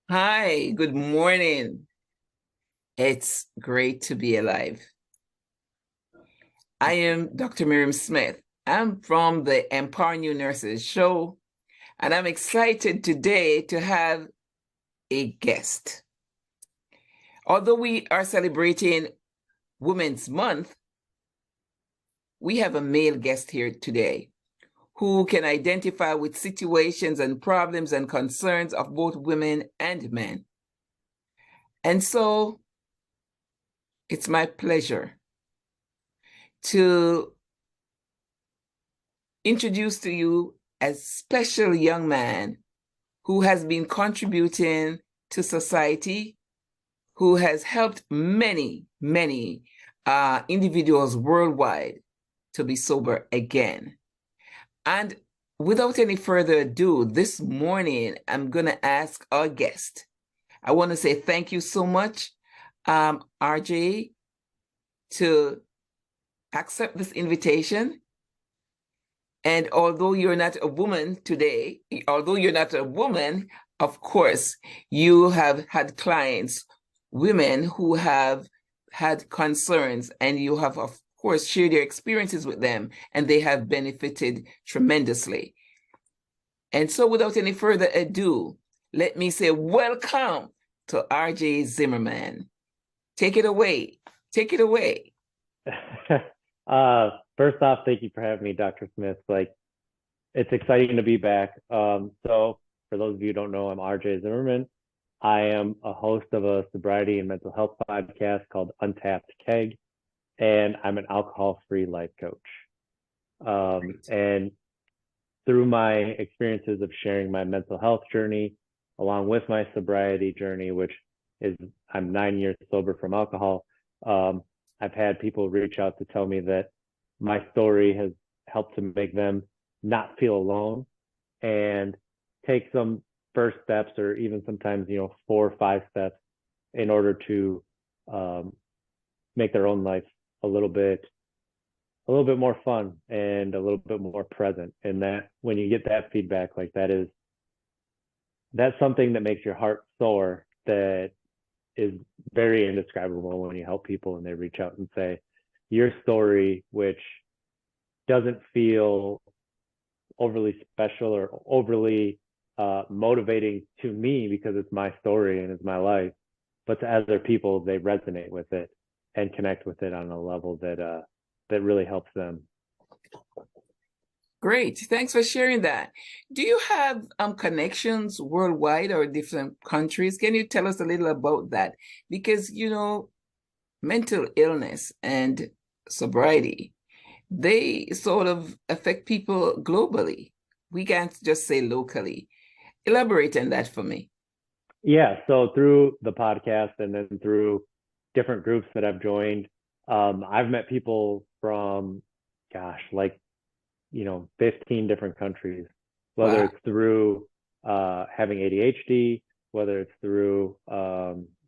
Hi, good morning. It's great to be alive. I am Dr. Miriam Smith. I'm from the Empower New Nurses show, and I'm excited today to have a guest. Although we are celebrating Women's Month, we have a male guest here today who can identify with situations and problems and concerns of both women and men. And so it's my pleasure to introduce to you a special young man who has been contributing to society, who has helped many individuals worldwide to be sober again. And without any further ado, this morning, I'm going to ask our guest. I want to say thank you so much, RJ, to accept this invitation. And although you're not a woman today, although you're not a woman, of course, you have had clients, women who have had concerns, and you have, of course, shared your experiences with them, and they have benefited tremendously. And so, without any further ado, let me say welcome to RJ Zimmerman. Take it away. Take it away. First off, thank you for having me, Dr. Smith. It's exciting to be back. So for those of you who don't know, I'm RJ Zimmerman. I am a host of a sobriety and mental health podcast called Untapped Keg, and I'm an alcohol-free life coach. And through my experiences of sharing my mental health journey, along with my sobriety journey, which is I'm 9 years sober from alcohol, I've had people reach out to tell me that my story has helped to make them not feel alone and take some first steps, or even sometimes 4 or 5 steps, in order to make their own life a little bit more fun and a little bit more present. And that when you get that feedback, like that's something that makes your heart soar, that is very indescribable when you help people and they reach out and say, your story, which doesn't feel overly special or overly motivating to me because it's my story and it's my life, but to other people, they resonate with it and connect with it on a level that really helps them. Great. Thanks for sharing that. Do you have connections worldwide or different countries? Can you tell us a little about that? Because, mental illness and sobriety, they sort of affect people globally. We can't just say locally. Elaborate on that for me. Yeah. So through the podcast and then through different groups that I've joined, I've met people from, gosh, 15 different countries, whether Wow. it's through having ADHD, whether it's through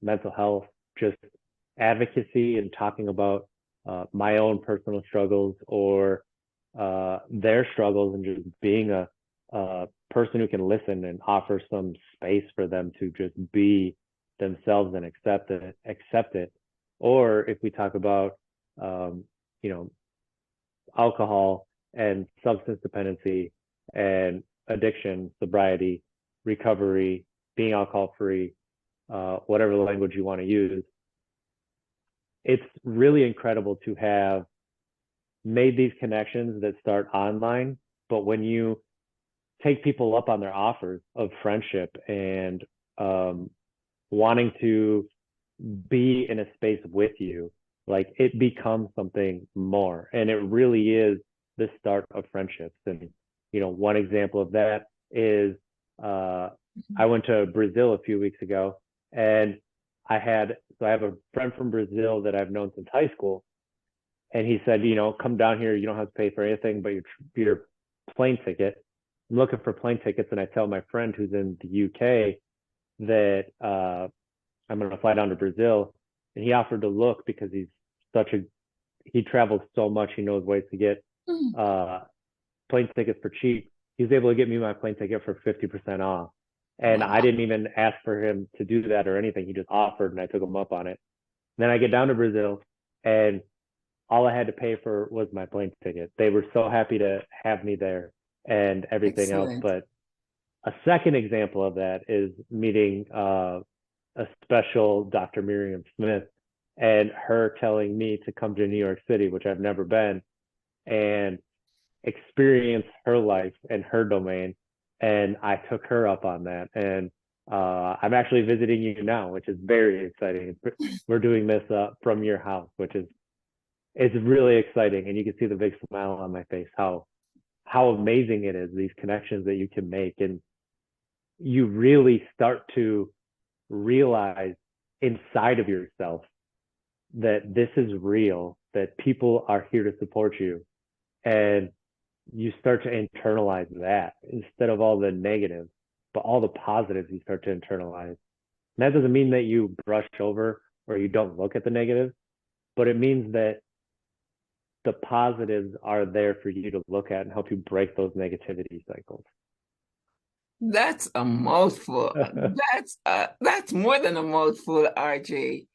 mental health, just advocacy and talking about my own personal struggles, or their struggles, and just being a person who can listen and offer some space for them to just be themselves and accept it. Or if we talk about um, you know alcohol and substance dependency and addiction, sobriety, recovery, being alcohol free, whatever language you want to use. It's really incredible to have made these connections that start online, but when you take people up on their offers of friendship and wanting to be in a space with you, like, it becomes something more. And it really is the start of friendships. And, one example of that is I went to Brazil a few weeks ago, and I have a friend from Brazil that I've known since high school. And he said, come down here. You don't have to pay for anything but your plane ticket. I'm looking for plane tickets. And I tell my friend who's in the UK that I'm going to fly down to Brazil. And he offered to look because he travels so much. He knows ways to get uh, plane tickets for cheap. He was able to get me my plane ticket for 50% off. And I didn't even ask for him to do that or anything. He just offered and I took him up on it. And then I get down to Brazil and all I had to pay for was my plane ticket. They were so happy to have me there and everything else. Excellent. But a second example of that is meeting a special Dr. Miriam Smith and her telling me to come to New York City, which I've never been, and experience her life and her domain. And I took her up on that. And I'm actually visiting you now, which is very exciting. We're doing this from your house, which is it's really exciting. And you can see the big smile on my face, how amazing it is, these connections that you can make. And you really start to realize inside of yourself that this is real, that people are here to support you. And you start to internalize that instead of all the negatives, but all the positives you start to internalize. And that doesn't mean that you brush over or you don't look at the negatives, but it means that the positives are there for you to look at and help you break those negativity cycles. That's a mouthful. That's more than a mouthful, RJ.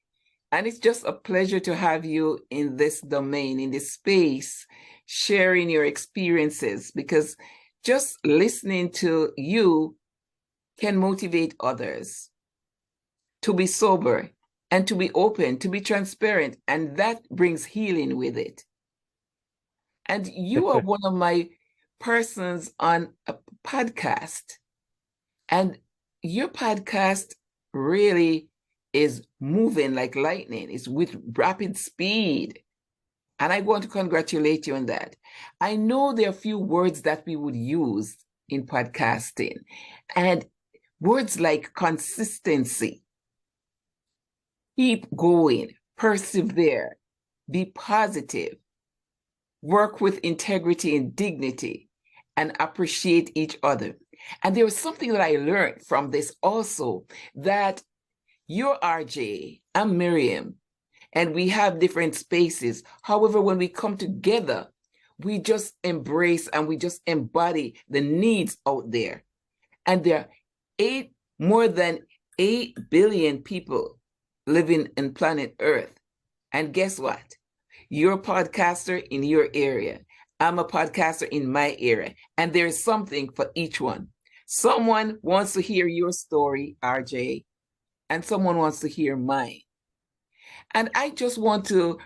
And it's just a pleasure to have you in this domain, in this space, sharing your experiences, because just listening to you can motivate others to be sober and to be open, to be transparent, and that brings healing with it. And you are one of my persons on a podcast, and your podcast really is moving like lightning. It's with rapid speed. And I want to congratulate you on that. I know there are a few words that we would use in podcasting, and words like consistency, keep going, persevere, be positive, work with integrity and dignity, and appreciate each other. And there was something that I learned from this also, that you're RJ, I'm Miriam, and we have different spaces. However, when we come together, we just embrace and we just embody the needs out there. And there are more than 8 billion people living on planet Earth. And guess what? You're a podcaster in your area. I'm a podcaster in my area. And there's something for each one. Someone wants to hear your story, RJ, and someone wants to hear mine. And I just want to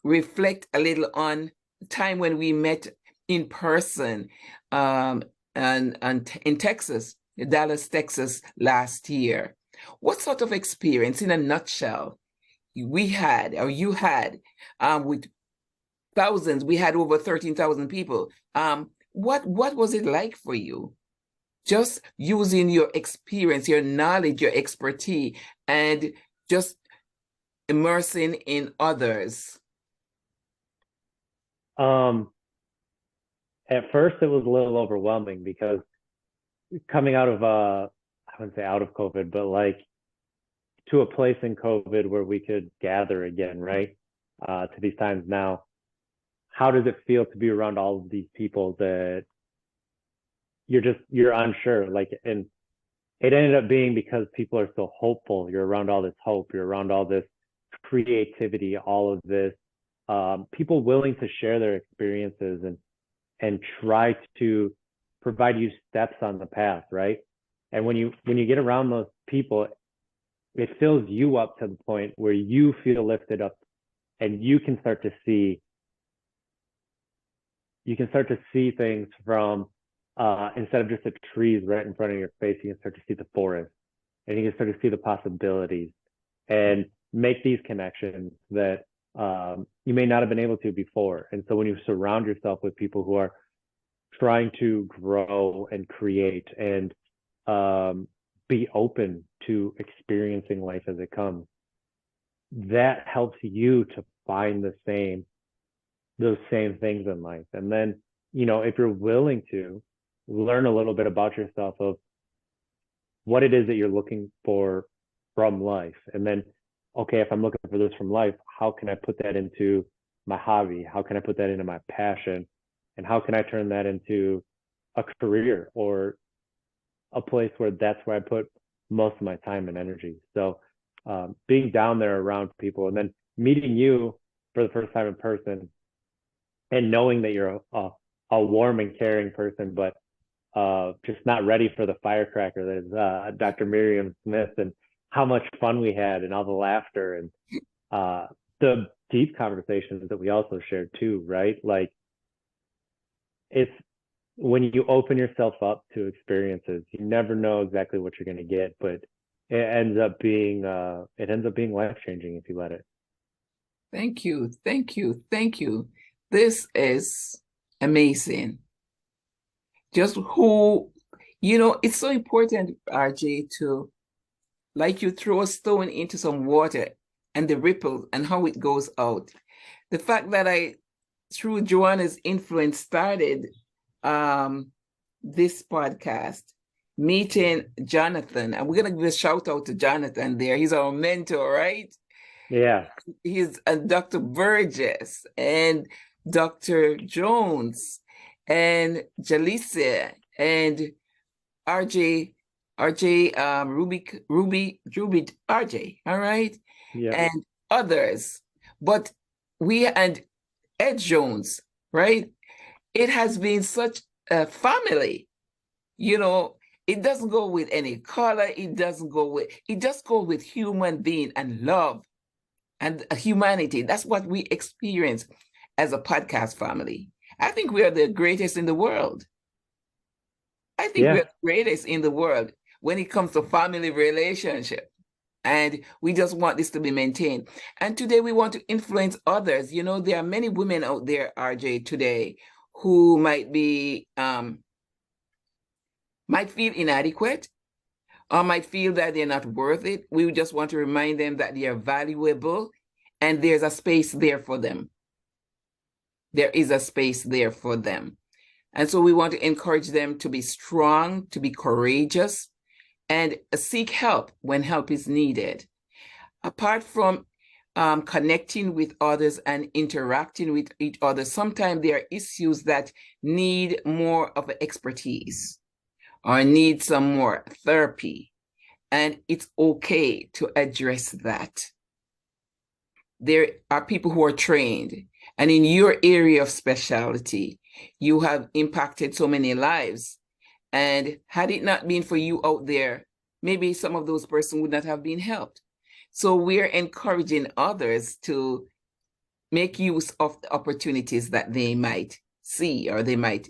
reflect a little on the time when we met in person and in Texas, Dallas, Texas, last year. What sort of experience, in a nutshell, we had, or you had, with thousands? We had over 13,000 people. What was it like for you? Just using your experience, your knowledge, your expertise, and just immersing in others. At first it was a little overwhelming because coming out of I wouldn't say out of COVID, but like to a place in COVID where we could gather again, right? To these times now. How does it feel to be around all of these people that you're unsure? Like, and it ended up being because people are so hopeful. You're around all this hope, you're around all this creativity, all of this, people willing to share their experiences and try to provide you steps on the path, right? And when you get around those people, it fills you up to the point where you feel lifted up and you can start to see things from instead of just the trees right in front of your face, you can start to see the forest, and you can start to see the possibilities and make these connections that you may not have been able to before. And so when you surround yourself with people who are trying to grow and create and be open to experiencing life as it comes, that helps you to find those same things in life. And then, if you're willing to learn a little bit about yourself, of what it is that you're looking for from life, and then, okay, if I'm looking for this from life, how can I put that into my hobby? How can I put that into my passion? And how can I turn that into a career or a place where that's where I put most of my time and energy. So being down there around people and then meeting you for the first time in person and knowing that you're a warm and caring person, but just not ready for the firecracker that is Dr. Miriam Smith, and how much fun we had and all the laughter and the deep conversations that we also shared too, right? Like it's when you open yourself up to experiences, you never know exactly what you're going to get, but it ends up being life changing if you let it. Thank you. Thank you. Thank you. This is amazing. Just who, it's so important, RJ, to like you throw a stone into some water and the ripple and how it goes out. The fact that I, through Joanna's influence, started this podcast, meeting Jonathan, and we're going to give a shout out to Jonathan there. He's our mentor, right? Yeah. He's Dr. Burgess and Dr. Jones and Jalicia and RJ, Ruby, RJ, all right? Yeah. And others. But and Ed Jones, right? It has been such a family, it doesn't go with any color. It just go with human being and love and humanity. That's what we experience as a podcast family. I think we are the greatest in the world. I think we're the greatest in the world when it comes to family relationship. And we just want this to be maintained. And today we want to influence others. There are many women out there, RJ, today who might feel inadequate or might feel that they're not worth it. We just want to remind them that they are valuable and there's a space there for them. There is a space there for them. And so we want to encourage them to be strong, to be courageous, and seek help when help is needed. Apart from connecting with others and interacting with each other, sometimes there are issues that need more of expertise or need some more therapy. And it's okay to address that. There are people who are trained, and in your area of specialty, you have impacted so many lives. And had it not been for you out there, maybe some of those persons would not have been helped. So we're encouraging others to make use of the opportunities that they might see or they might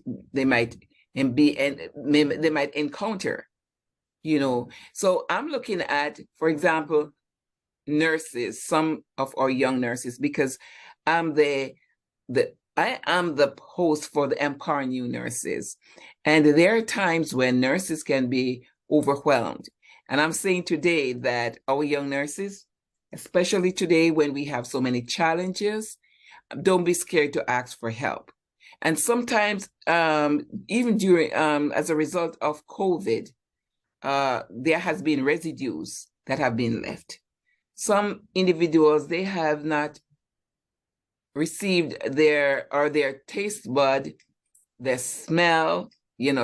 encounter. So I'm looking at, for example, nurses, some of our young nurses, because I am the host for the Empowering New Nurses. And there are times when nurses can be overwhelmed. And I'm saying today that our young nurses, especially today when we have so many challenges, don't be scared to ask for help. And sometimes, even during, as a result of COVID, there has been residues that have been left. Some individuals, they have not received their taste bud, their smell,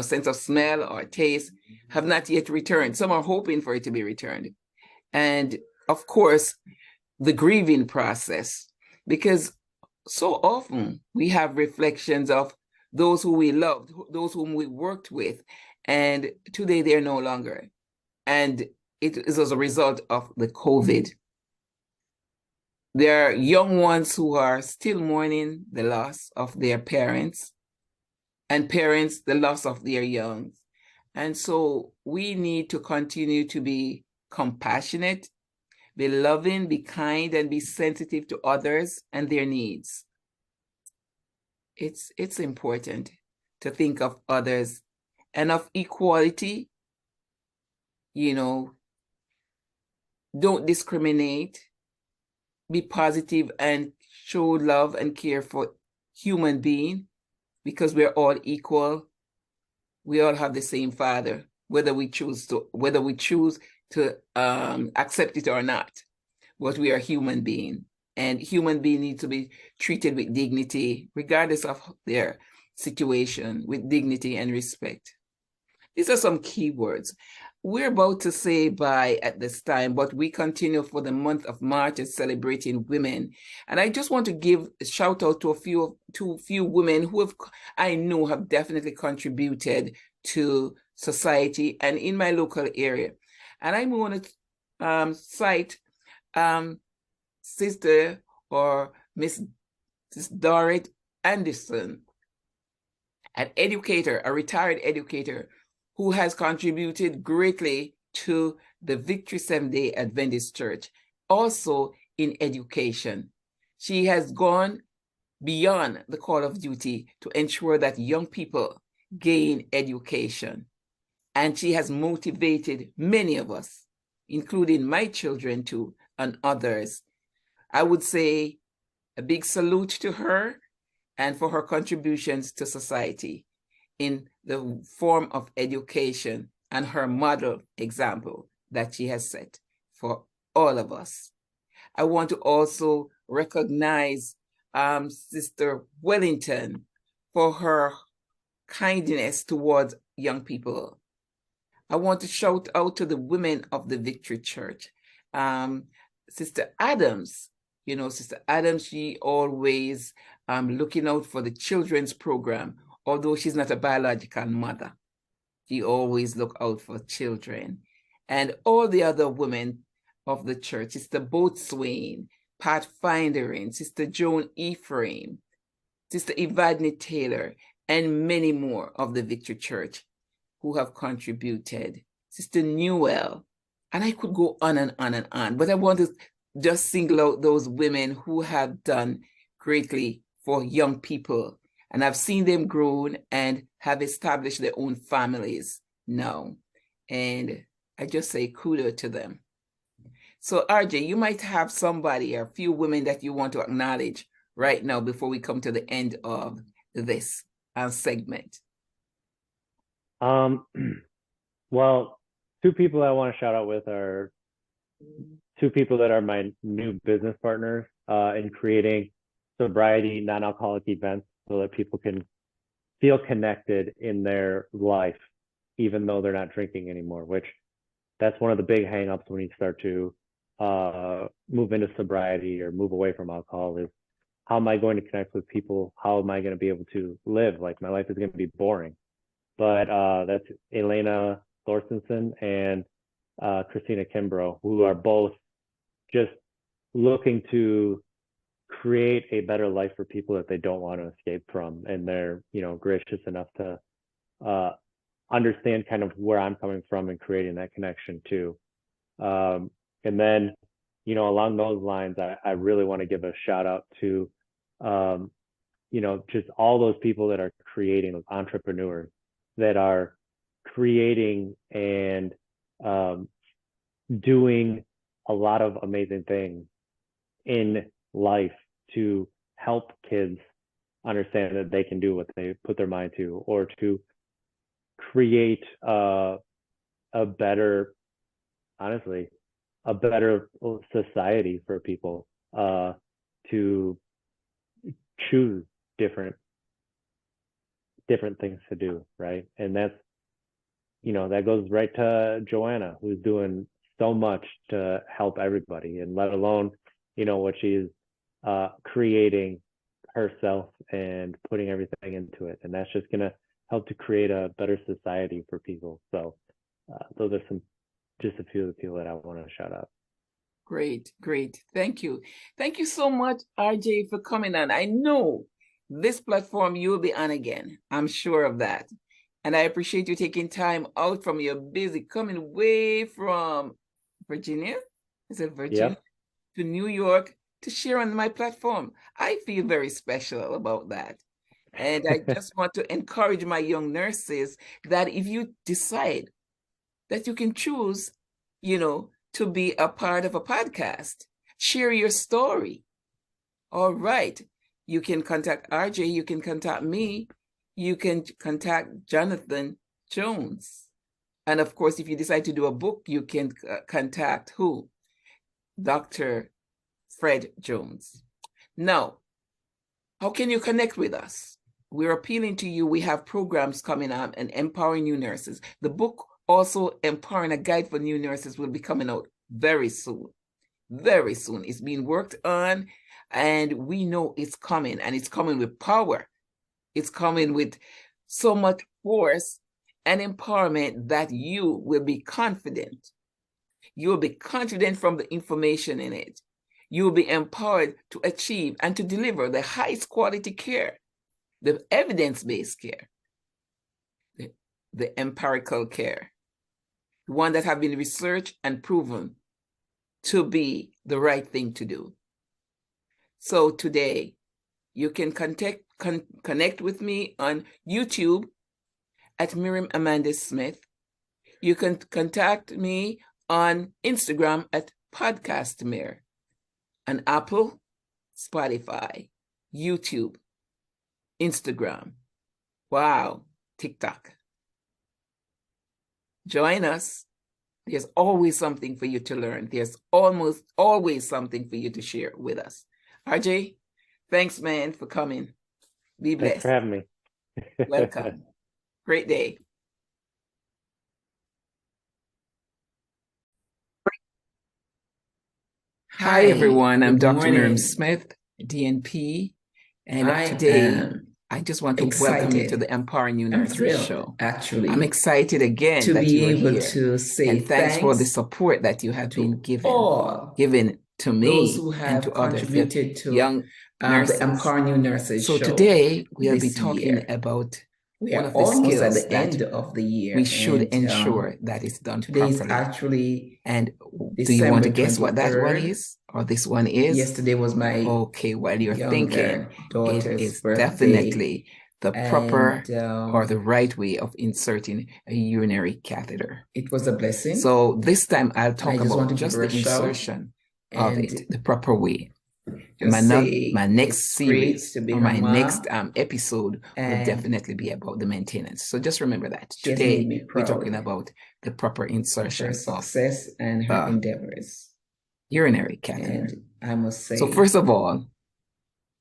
sense of smell or taste have not yet returned. Some are hoping for it to be returned. And of course, the grieving process, because so often we have reflections of those who we loved, those whom we worked with, and today they're no longer. And it is as a result of the COVID. There are young ones who are still mourning the loss of their parents, and parents the loss of their young. And so we need to continue to be compassionate, be loving, be kind, and be sensitive to others and their needs. It's important to think of others and of equality. Don't discriminate, be positive, and show love and care for human being, because we're all equal. We all have the same Father, whether we choose to accept it or not. But we are human beings, and human beings need to be treated with dignity, regardless of their situation, with dignity and respect. These are some key words. We're about to say bye at this time, but we continue for the month of March as celebrating women. And I just want to give a shout out to a few women who I know have definitely contributed to society and in my local area. And I'm going to cite Sister or Miss Dorrit Anderson, an educator, a retired educator who has contributed greatly to the Victory Seventh-day Adventist Church, also in education. She has gone beyond the call of duty to ensure that young people gain education. And she has motivated many of us, including my children too, and others. I would say a big salute to her and for her contributions to society in the form of education and her model example that she has set for all of us. I want to also recognize Sister Wellington for her kindness towards young people. I want to shout out to the women of the Victory Church. Sister Adams, Sister Adams, she always looking out for the children's program, although she's not a biological mother. She always look out for children. And all the other women of the church, Sister Boatswain, Pathfinderin, Sister Joan Ephraim, Sister Evadne Taylor, and many more of the Victory Church who have contributed. Sister Newell, and I could go on and on and on, but I want to just single out those women who have done greatly for young people. And I've seen them grow and have established their own families now. And I just say kudos to them. So RJ, you might have somebody or a few women that you want to acknowledge right now before we come to the end of this segment. Well, two people I want to shout out with are two people that are my new business partners in creating sobriety non-alcoholic events so that people can feel connected in their life, even though they're not drinking anymore, which that's one of the big hangups when you start to move into sobriety or move away from alcohol is how am I going to connect with people? How am I going to be able to live? Like my life is going to be boring. But that's Elena Thorstensen and Christina Kimbrough, who are both just looking to create a better life for people that they don't want to escape from. And they're, gracious enough to understand kind of where I'm coming from and creating that connection too. And then, along those lines, I really want to give a shout out to, just all those people that are creating, those entrepreneurs that are creating and doing a lot of amazing things in life to help kids understand that they can do what they put their mind to, or to create a better, honestly, a better society for people to choose different things to do, right? And that's, that goes right to Joanna, who's doing so much to help everybody, and let alone, what she's creating herself and putting everything into it. And that's just going to help to create a better society for people. So those are just a few of the people that I want to shout out. Great. Thank you. Thank you so much, RJ, for coming on. I know this platform you'll be on again. I'm sure of that. And I appreciate you taking time out from your busy, coming way from Virginia. Is it Virginia? Yep. To New York to share on my platform. I feel very special about that. And I just want to encourage my young nurses that if you decide that you can choose, to be a part of a podcast, share your story. All right. You can contact RJ, you can contact me, you can contact Jonathan Jones. And of course, if you decide to do a book, you can contact who? Dr. Fred Jones. Now, how can you connect with us? we're appealing to you. We have programs coming up and empowering new nurses. The book also, Empowering a Guide for New Nurses, will be coming out very soon. Very soon. It's being worked on, and we know it's coming, and it's coming with power. It's coming with so much force and empowerment that you will be confident. You will be confident from the information in it. You will be empowered to achieve and to deliver the highest quality care, the evidence-based care, the empirical care, the one that have been researched and proven to be the right thing to do. So today, you can connect with me on YouTube at Miriam Amanda Smith. You can contact me on Instagram at Podcast Mir, on Apple, Spotify, YouTube, Instagram, wow, TikTok. Join us. There's always something for you to learn. There's almost always something for you to share with us. RJ, thanks, man, for coming. Be blessed. Thanks for having me. Welcome. Great day. Hi, everyone. I'm Dr. Miriam Smith, DNP, and today I just want to welcome you to the Empowering New Nurses show. Actually, I'm excited again to that be you are able here. to say And thanks for the support that you have been given to me those who have and to others, contributed to young nurses. the Empowering New Nurses So show. today we'll be this talking year. about We one are of the almost at skills the that end of the year. we should and, ensure that it's done today is properly. actually And do you want to guess what that one 23rd. is, or this one is? Yesterday was my Okay, while you're thinking, it daughter's is birthday, definitely the proper and, or the right way of inserting a urinary catheter. it was a blessing. So this time I'll talk I just want about to give just her the a shout insertion of and it, the proper way. just My next series to be or her my mom, next episode will and definitely be about the maintenance. So just remember that. she has made Today me we're proud talking about the proper of insertion her of success and her endeavors. urinary catheter. And I must say, So first of all,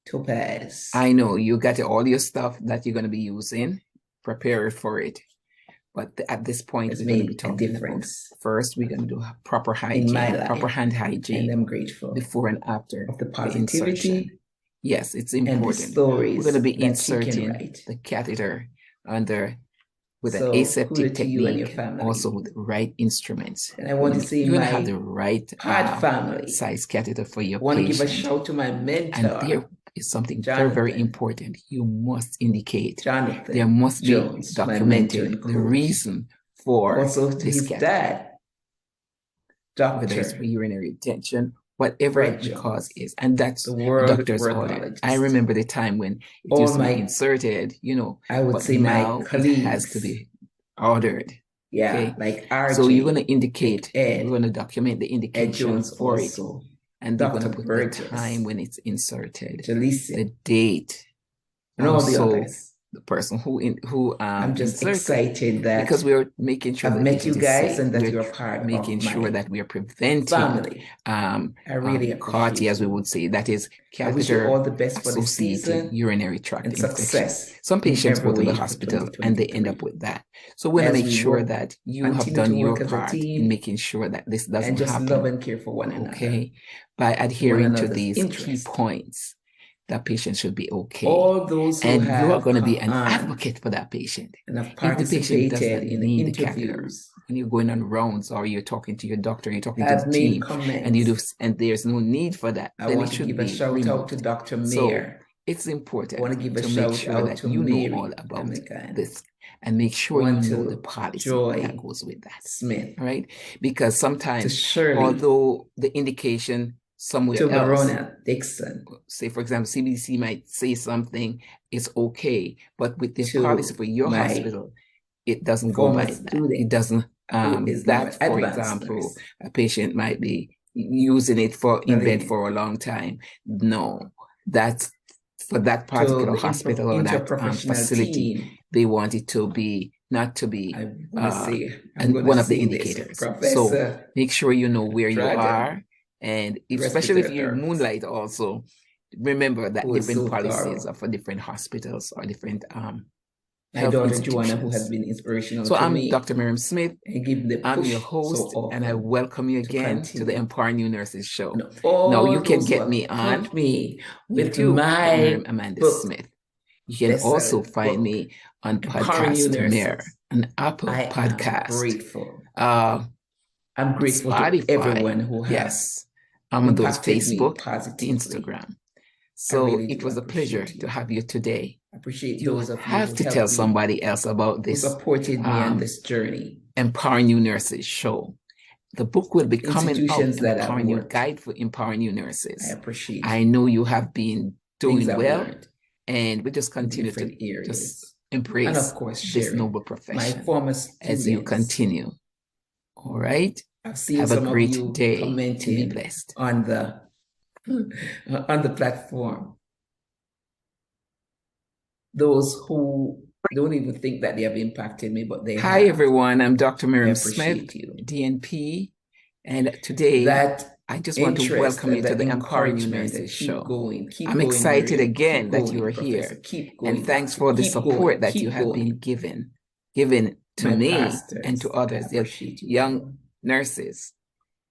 Topaz. I know you got all your stuff that you're going to be using, prepare for it. But at this point, has we're going to be made a talking about, difference first, we're going to do proper in hygiene, my life, proper hand and hygiene I'm grateful before and after of the the insertion. positivity Yes, it's and the important. stories We're going to be that she can inserting write. the catheter under with So, an aseptic kudos to you and your technique, family. also with the right instruments. And I want to say You're going to my have the right Pod family. size catheter for your I want to patient. give a shout to my mentor, And there is something very, very Jonathan. important. You must indicate, Jonathan there must be Jones, my mentor documented and the coach. reason for Also to this his catheter, dad, whether it's for Dr. urinary retention, whatever Fred the Jones, cause is. And that's the a world doctor's order. rheumatologist. I remember the time when it All used to be my, inserted, I would but say my now it has to colleagues. be ordered. Yeah, Okay, like RJ, so you're going to indicate, Ed, we're going to document the Ed indication Jones for it, also, and they're going to Dr. put Burgess, the time when it's inserted, Jaleesa, the date, and all the also others. the person who I'm just inserted, excited that because we're making sure I've that met you it is guys safe. and that We're you're part making of sure my that we are preventing family. I really CART, appreciate as we you. would say, that is I wish you all the best for the catheter-associated season urinary tract and infection. success Some in patients every go to the way for hospital and they end up 2023. with that. So we want to As make we sure work, that you have continue done to your work as a part in team making sure that this doesn't and just love happen. and care for one another, Okay, by to one adhering to another's these key interest. points, that patient should be okay. All those who And you are have going to be come an on advocate for that patient. and have If the patient does participated not in need the catheter, interviews, when you're going on rounds or you're talking to your doctor, you're talking to have the made team, and you do, comments. and there's no need for that, I then want it to should give a be shout out to removed. Dr. So Mayer. it's I want important to give a to make shout sure out that to you know all Mary about Amican. this, and make I sure you want know the to policy that Joy goes with that. Smith, All right? Because to sometimes, Shirley, although the indication somewhere to else, Verona Dixon, say for example, CBC might say something, it's okay, but with the policy to for your my hospital, it doesn't go former by that. It student doesn't, who is now an that, for advanced example, nurse, a patient might be using it in bed Valine, for a long time. No, that's for that to particular the hospital or that interprofessional facility, team. they want it to be, not to be I want to say, I'm and going one to of the say this, indicators. So Professor make sure you know where you Dragon, are, and especially if you respiratory therapist. moonlight also, remember that who is different so policies thorough. are for different hospitals or different My health daughter Joanna, who has institutions. been inspirational So to I'm me, Dr. Miriam Smith. and give the I'm your push host, so and I often welcome you to again to the continue. Empowering New Nurses Show. And Now all you can those who get me have on helped me with YouTube at my Miriam Amanda book, Smith. You can also bestselling find book, me on Empowering New Podcast Mirror, Nurses. an Apple I am Podcast, grateful. uh, I'm grateful to Spotify, everyone who has yes, I'm on those impacted me Facebook, positively. Instagram. I So really it do was a pleasure appreciate to you. have you today. I appreciate You those of you have who to tell helped me, somebody else about who this supported me on this journey. Empowering New Nurses Show. The book will be coming out, Institutions that I've Empowering New worked. Guide for Empowering New I Nurses. appreciate I know you have been things doing I've well, learned and we just in continue to different areas. just embrace And of course, this sharing noble my profession former as you students. continue. All right. I've seen Have a some of great you day and be commenting blessed. on the platform. Those who don't even think that they have impacted me, but they Hi, have. everyone. I'm Dr. I Miriam appreciate Smith, you. DNP, and today That I just want to interest welcome you and to the the Empowering New encouragement Nurses keep Show. going, I'm excited Miriam, again that you going, are Professor, here, keep going, and thanks Doctor, for the keep support going, that you keep have going. been given to My me pastors, and to I others, the appreciate you. young nurses.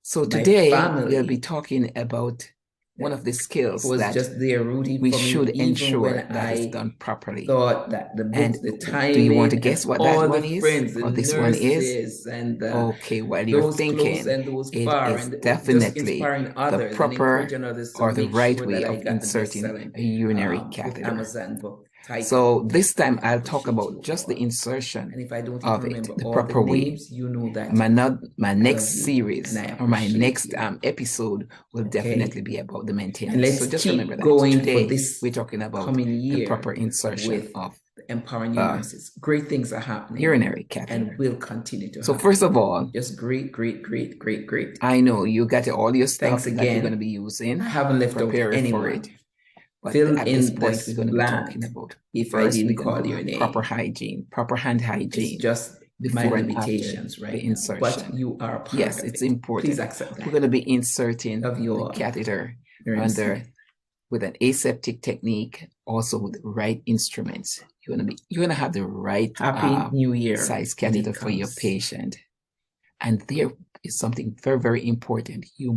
So My today family, we'll be talking about one of the skills who was that just there rooting we for me should even ensure when that is I done properly. thought that the books, And the do you want to timing, guess and what that all one the is friends, or the this one is? nurses, and Okay, while you're those close thinking, and those it far, is and just definitely inspiring the others and proper encouraging others to or the make right sure way that I of got the inserting best-selling a urinary with catheter. Amazon book title. So this time I I'll talk appreciate about you just the all. insertion And if I don't of even it, remember the all proper the way. names, you know that My I next love you series and I or my appreciate next you. episode will definitely be about the And maintenance. let's So just remember keep that going for today this we're talking about coming the year proper insertion with of Empowering New Nurses. Great things are happening urinary catheter. and will continue to So happen. first of all, Just great. I know you got all your stuff Thanks that again. you're going to be using. I haven't left out Prepare for anyone. it. But Fill at this in point, this we're going to be blank talking about if I first, didn't we're going to call go your have name. proper hygiene, proper hand hygiene. It's just my before and after limitations the right now, insertion. but you are a part Yes, of it's it. important. Please accept that. We're going to be inserting Love you the all. catheter Miriam Smith. with an aseptic technique, also with the right instruments. You're gonna have the right Happy New Year size when it catheter for your comes. patient. And there is something very, very important. You